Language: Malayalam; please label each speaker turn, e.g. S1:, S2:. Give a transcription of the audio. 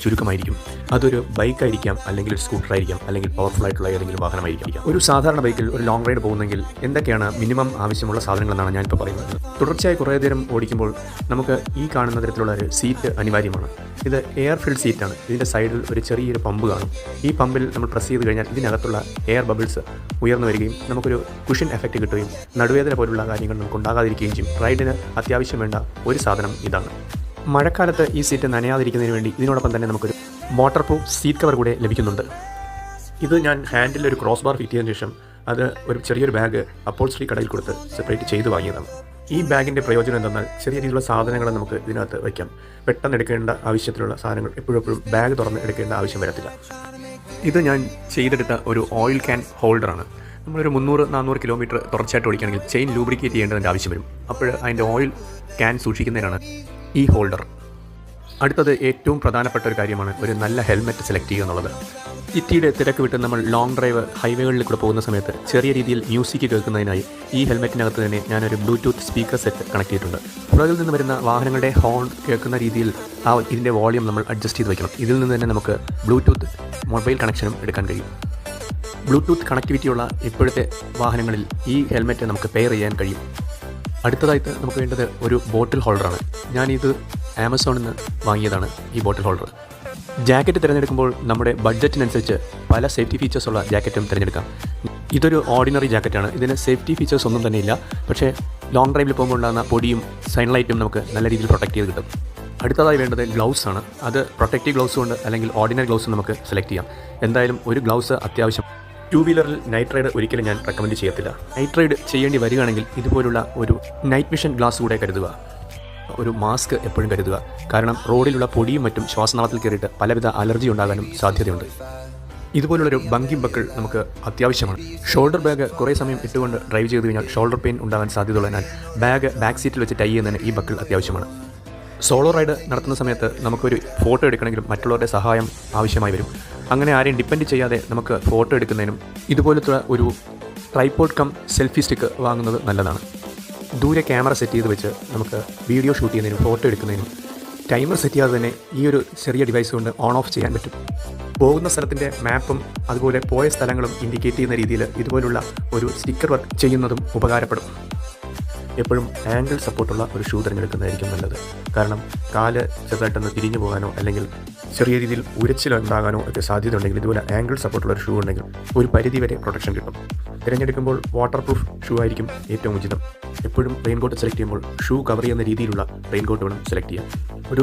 S1: ചുരുക്കമായിരിക്കും. അതൊരു ബൈക്കായിരിക്കാം, അല്ലെങ്കിൽ ഒരു സ്കൂട്ടറായിരിക്കാം, അല്ലെങ്കിൽ പവർഫുൾ ആയിട്ടുള്ള ഏതെങ്കിലും വാഹനമായിരിക്കാം. ഒരു സാധാരണ ബൈക്കിൽ ഒരു ലോങ് റൈഡ് പോകുന്നെങ്കിൽ എന്തൊക്കെയാണ് മിനിമം ആവശ്യമുള്ള സാധനങ്ങളെന്നാണ് ഞാനിപ്പോൾ പറയുന്നത്. തുടർച്ചയായി കുറേ നേരം ഓടിക്കുമ്പോൾ നമുക്ക് ഈ കാണുന്ന തരത്തിലുള്ള ഒരു സീറ്റ് അനിവാര്യമാണ്. ഇത് എയർ ഫിൽഡ് സീറ്റാണ്. ഇതിൻ്റെ സൈഡിൽ ഒരു ചെറിയൊരു പമ്പ് കാണും. ഈ പമ്പിൽ നമ്മൾ പ്രസ് ചെയ്ത് കഴിഞ്ഞാൽ ഇതിനകത്തുള്ള എയർ ബബിൾസ് ഉയർന്നു വരികയും നമുക്കൊരു കുഷൻ എഫക്റ്റ് കിട്ടുകയും നടുവേദന പോലുള്ള കാര്യങ്ങൾ നമുക്ക് ഉണ്ടാകാതിരിക്കുകയും ചെയ്യും. റൈഡിന് അത്യാവശ്യം വേണ്ട ഒരു സാധനം ഇതാണ്. മഴക്കാലത്ത് ഈ സീറ്റ് നനയാതിരിക്കുന്നതിന് വേണ്ടി ഇതിനോടൊപ്പം തന്നെ നമുക്കൊരു വാട്ടർ പ്രൂഫ് സീറ്റ് കവർ കൂടെ ലഭിക്കുന്നുണ്ട്. ഇത് ഞാൻ ഹാൻഡിൽ ഒരു ക്രോസ് ബാർ ഫിറ്റ് ചെയ്തതിന് ശേഷം അത് ഒരു ചെറിയൊരു ബാഗ് അപ്പോൾസ്ട്രി കടയിൽ കൊടുത്ത് സെപ്പറേറ്റ് ചെയ്ത് വാങ്ങിയതാണ്. ഈ ബാഗിൻ്റെ പ്രയോജനം എന്തെന്നാൽ ചെറിയ രീതിയിലുള്ള സാധനങ്ങൾ നമുക്ക് ഇതിനകത്ത് വയ്ക്കാം. പെട്ടെന്ന് എടുക്കേണ്ട ആവശ്യത്തിലുള്ള സാധനങ്ങൾ എപ്പോഴും ബാഗ് തുറന്ന് എടുക്കേണ്ട ആവശ്യം വരത്തില്ല. ഇത് ഞാൻ ചെയ്തെടുത്ത ഒരു ഓയിൽ ക്യാൻ ഹോൾഡറാണ്. നമ്മളൊരു 300-400 കിലോമീറ്റർ തുടർച്ചയായിട്ട് ഓടിക്കുകയാണെങ്കിൽ ചെയിൻ ലൂബ്രിക്കേറ്റ് ചെയ്യേണ്ടതിൻ്റെ ആവശ്യം വരും. അപ്പോൾ അതിൻ്റെ ഓയിൽ ക്യാൻ സൂക്ഷിക്കുന്നതിനാണ് ഈ ഹോൾഡർ. അടുത്തത് ഏറ്റവും പ്രധാനപ്പെട്ട ഒരു കാര്യമാണ് ഒരു നല്ല ഹെൽമെറ്റ് സെലക്ട് ചെയ്യുക എന്നുള്ളത്. സിറ്റിയുടെ തിരക്ക് വിട്ട് നമ്മൾ ലോങ് ഡ്രൈവ് ഹൈവേകളിൽ കൂടെ പോകുന്ന സമയത്ത് ചെറിയ രീതിയിൽ മ്യൂസിക് കേൾക്കുന്നതിനായി ഈ ഹെൽമെറ്റിനകത്ത് തന്നെ ഞാനൊരു ബ്ലൂടൂത്ത് സ്പീക്കർ സെറ്റ് കണക്ട് ചെയ്തിട്ടുണ്ട്. പുറകിൽ നിന്ന് വരുന്ന വാഹനങ്ങളുടെ ഹോൺ കേൾക്കുന്ന രീതിയിൽ ഇതിൻ്റെ വോളിയം നമ്മൾ അഡ്ജസ്റ്റ് ചെയ്ത് വയ്ക്കണം. ഇതിൽ നിന്ന് തന്നെ നമുക്ക് ബ്ലൂടൂത്ത് മൊബൈൽ കണക്ഷനും എടുക്കാൻ കഴിയും. ബ്ലൂടൂത്ത് കണക്ടിവിറ്റിയുള്ള ഇപ്പോഴത്തെ വാഹനങ്ങളിൽ ഈ ഹെൽമെറ്റ് നമുക്ക് പെയർ ചെയ്യാൻ കഴിയും. അടുത്തതായിട്ട് നമുക്ക് വേണ്ടത് ഒരു ബോട്ടിൽ ഹോൾഡറാണ്. ഞാനിത് ആമസോണിൽ നിന്ന് വാങ്ങിയതാണ് ഈ ബോട്ടിൽ ഹോൾഡർ. ജാക്കറ്റ് തിരഞ്ഞെടുക്കുമ്പോൾ നമ്മുടെ ബഡ്ജറ്റിനനുസരിച്ച് പല സേഫ്റ്റി ഫീച്ചേഴ്സുള്ള ജാക്കറ്റും തിരഞ്ഞെടുക്കാം. ഇതൊരു ഓർഡിനറി ജാക്കറ്റാണ്. ഇതിന് സേഫ്റ്റി ഫീച്ചേഴ്സ് ഒന്നും തന്നെ ഇല്ല. പക്ഷേ ലോങ് ഡ്രൈവിൽ പോകുമ്പോൾ ഉണ്ടാകുന്ന പൊടിയും സൺലൈറ്റും നമുക്ക് നല്ല രീതിയിൽ പ്രൊട്ടക്ട് ചെയ്ത് കിട്ടും. അടുത്തതായി വേണ്ടത് ഗ്ലൗസ് ആണ്. അത് പ്രൊട്ടക്റ്റീവ് ഗ്ലൗസ് കൊണ്ട് അല്ലെങ്കിൽ ഓർഡിനറി ഗ്ലൗസ് നമുക്ക് സെലക്ട് ചെയ്യാം. എന്തായാലും ഒരു ഗ്ലൗസ് അത്യാവശ്യം. 2 വീലറിൽ നൈറ്റ് റൈഡ് ഒരിക്കലും ഞാൻ റെക്കമെൻഡ് ചെയ്യത്തില്ല. നൈറ്റ് റൈഡ് ചെയ്യേണ്ടി വരികയാണെങ്കിൽ ഇതുപോലുള്ള ഒരു നൈറ്റ് വിഷൻ ഗ്ലാസ് കൂടെ കരുതുക. ഒരു മാസ്ക് എപ്പോഴും കരുതുക. കാരണം റോഡിലുള്ള പൊടിയും മറ്റും ശ്വാസനാളത്തിൽ കയറിയിട്ട് പലവിധ അലർജി ഉണ്ടാകാനും സാധ്യതയുണ്ട്. ഇതുപോലുള്ളൊരു ബങ്കിങ് ബക്കിൾ നമുക്ക് അത്യാവശ്യമാണ്. ഷോൾഡർ ബാഗ് കുറേ സമയം ഇട്ടുകൊണ്ട് ഡ്രൈവ് ചെയ്ത് കഴിഞ്ഞാൽ ഷോൾഡർ പെയിൻ ഉണ്ടാകാൻ സാധ്യതയുള്ളതിനാൽ ബാക്ക് സീറ്റിൽ വെച്ച് ടൈ ചെയ്യുന്നതിന് ഈ ബക്കിൾ അത്യാവശ്യമാണ്. സോളോ റൈഡ് നടത്തുന്ന സമയത്ത് നമുക്കൊരു ഫോട്ടോ എടുക്കണമെങ്കിലും മറ്റുള്ളവരുടെ സഹായം ആവശ്യമായി വരും. അങ്ങനെ ആരെയും ഡിപ്പെൻഡ് ചെയ്യാതെ നമുക്ക് ഫോട്ടോ എടുക്കുന്നതിനും ഇതുപോലത്തെ ഒരു ട്രൈപോഡ് കം സെൽഫി സ്റ്റിക്ക് വാങ്ങുന്നത് നല്ലതാണ്. ദൂരെ ക്യാമറ സെറ്റ് ചെയ്ത് വെച്ച് നമുക്ക് വീഡിയോ ഷൂട്ട് ചെയ്യുന്നതിനും ഫോട്ടോ എടുക്കുന്നതിനും ടൈമർ സെറ്റ് ചെയ്യാതെ തന്നെ ഈ ഒരു ചെറിയ ഡിവൈസ് കൊണ്ട് ഓൺ ഓഫ് ചെയ്യാൻ പറ്റും. പോകുന്ന സ്ഥലത്തിൻ്റെ മാപ്പും അതുപോലെ പോയ സ്ഥലങ്ങളും ഇൻഡിക്കേറ്റ് ചെയ്യുന്ന രീതിയിൽ ഇതുപോലുള്ള ഒരു സ്റ്റിക്കർ വർക്ക് ചെയ്യുന്നതും ഉപകാരപ്പെടും. എപ്പോഴും ആംഗിൾ സപ്പോർട്ടുള്ള ഒരു ഷൂ തിരഞ്ഞെടുക്കുന്നതായിരിക്കും നല്ലത്. കാരണം കാല് ചെറുതായിട്ടൊന്ന് തിരിഞ്ഞു പോകാനോ അല്ലെങ്കിൽ ചെറിയ രീതിയിൽ ഉരച്ചിലുണ്ടാകാനോ ഒക്കെ സാധ്യത ഉണ്ടെങ്കിൽ ഇതുപോലെ ആംഗിൾ സപ്പോർട്ടുള്ള ഒരു ഷൂ ഉണ്ടെങ്കിൽ ഒരു പരിധി വരെ പ്രൊട്ടക്ഷൻ കിട്ടും. തിരഞ്ഞെടുക്കുമ്പോൾ വാട്ടർ പ്രൂഫ് ഷൂ ആയിരിക്കും ഏറ്റവും ഉചിതം. എപ്പോഴും റെയിൻകോട്ട് സെലക്ട് ചെയ്യുമ്പോൾ ഷൂ കവർ ചെയ്യുന്ന രീതിയിലുള്ള റെയിൻകോട്ട് വേണം സെലക്ട് ചെയ്യാൻ. ഒരു